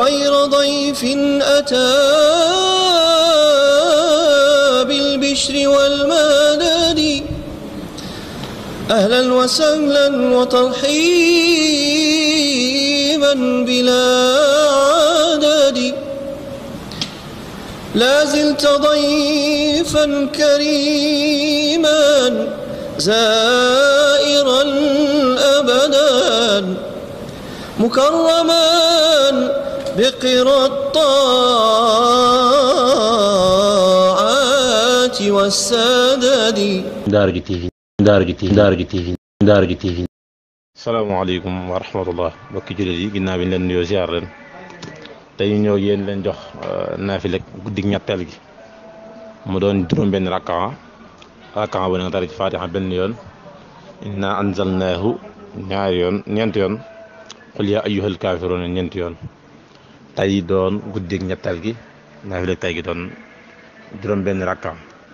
غير ضيف أتى بالبشر والمدد أهلا وسهلا وترحيبا بلا عدد لا زلت ضيفا كريما زائرا أبدا مكرما بقرى الطاعات والسدد. Daara J TV. Salaamaaleykum wa rahmatullah mbokki jullit yi, ginnaaw bi ñu leen nuyoo ziar leen tey ñu ñëw yéen leen jox naafila guddig ñetteel gi mu doon juróom-benn rakkaa bu ne nga tari ci Faatiha benn yoon, inna anzalnaahu ñaari yoon, ñeenti yoon, qul yaa ayyuhal kaafiruun ñeenti yoon. tey doon guddig ñetteel gi naafila tey gi doon juróom-benn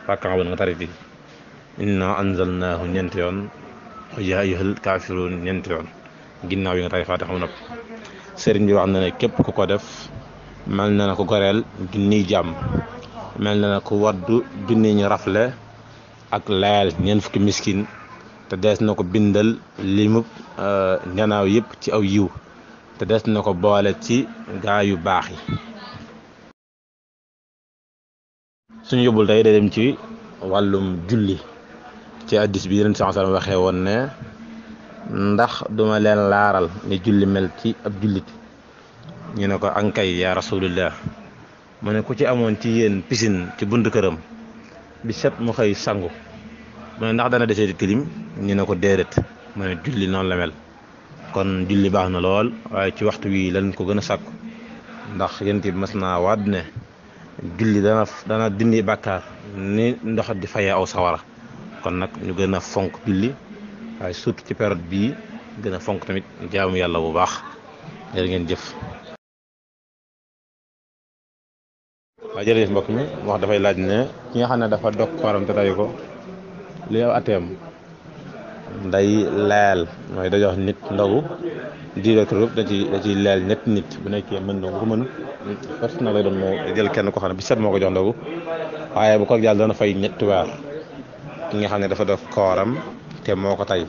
rakkaa bu ne nga tari ci inna anzalnaahu ñeenti yoon, qul yaa ayyuhal kaafiruun ñeenti yoon, ginnaaw yi nga tari Faatiha mu nopp. Sëriñ bi wax na ne képp ku ko def mel na ne ko goreel junniy jàmm, mel na ne ko waddu junni ñu rafle ak layal ñeent fukki miskin, te dees na ko bindal limub ñanaaw yëpp ci aw yiw, te dees na ko boole ci gaa yu baax yi. suñu yóbbul tey day dem ci wàllum julli. ci hadiis bi Yonent sallallahu alayhi wasallam waxee woon ne ndax duma leen laaral ni julli mel ci ab jullit, ñu ne ko ankay yaa rasulullah. mu ne ku ci amoon ci yéen piscine ci bunt këram bi set mu xëy sangu, mu ne ndax dana desee di tilim, ñu ne ko déedéet. mu ne julli noonu la mel. kon julli baax na lool, waaye ci waxtu wi lañ ko gën a sàkku, ndax Yonent bi mas naa waat ne julli dana dindi bàkkaar ni ndox di fayee aw sawara. kon nag ñu gën a fonk julli, waaye surtout ci période bii gën a fonk tamit jaamu yàlla bu baax. jërë ngeen jëf. waaw jërëjëf mbokk mi wax dafay laaj ne ki nga xam ne dafa dog kooram te tayu ko li yow ateem day leel, mooy da jox nit ndogu directeur da ci leel ñetti nit, bu nekkee mën na ko mën fas na lay doon moo jël kenn ko xam ne bi set moo ko jox ndogu, waaye bu ko jàll dana fay ñetti weer. ki nga xam ne dafa def kooram te moo ko tay,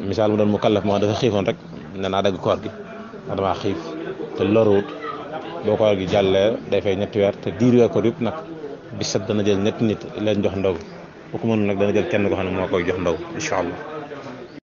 misaal mu doon mu kallaf moo dafa xiifoon rek ne naa dagg koor gi ndax damaa xiif te loruwut, boo koor gi jàllee day fay ñetti weer, te diir weer ko yëpp nag bi set dana jël ñetti nit leen jox ndogu, bu ko mënul nag dana jël kenn ko xam ne moo koy jox ndogu incha allah.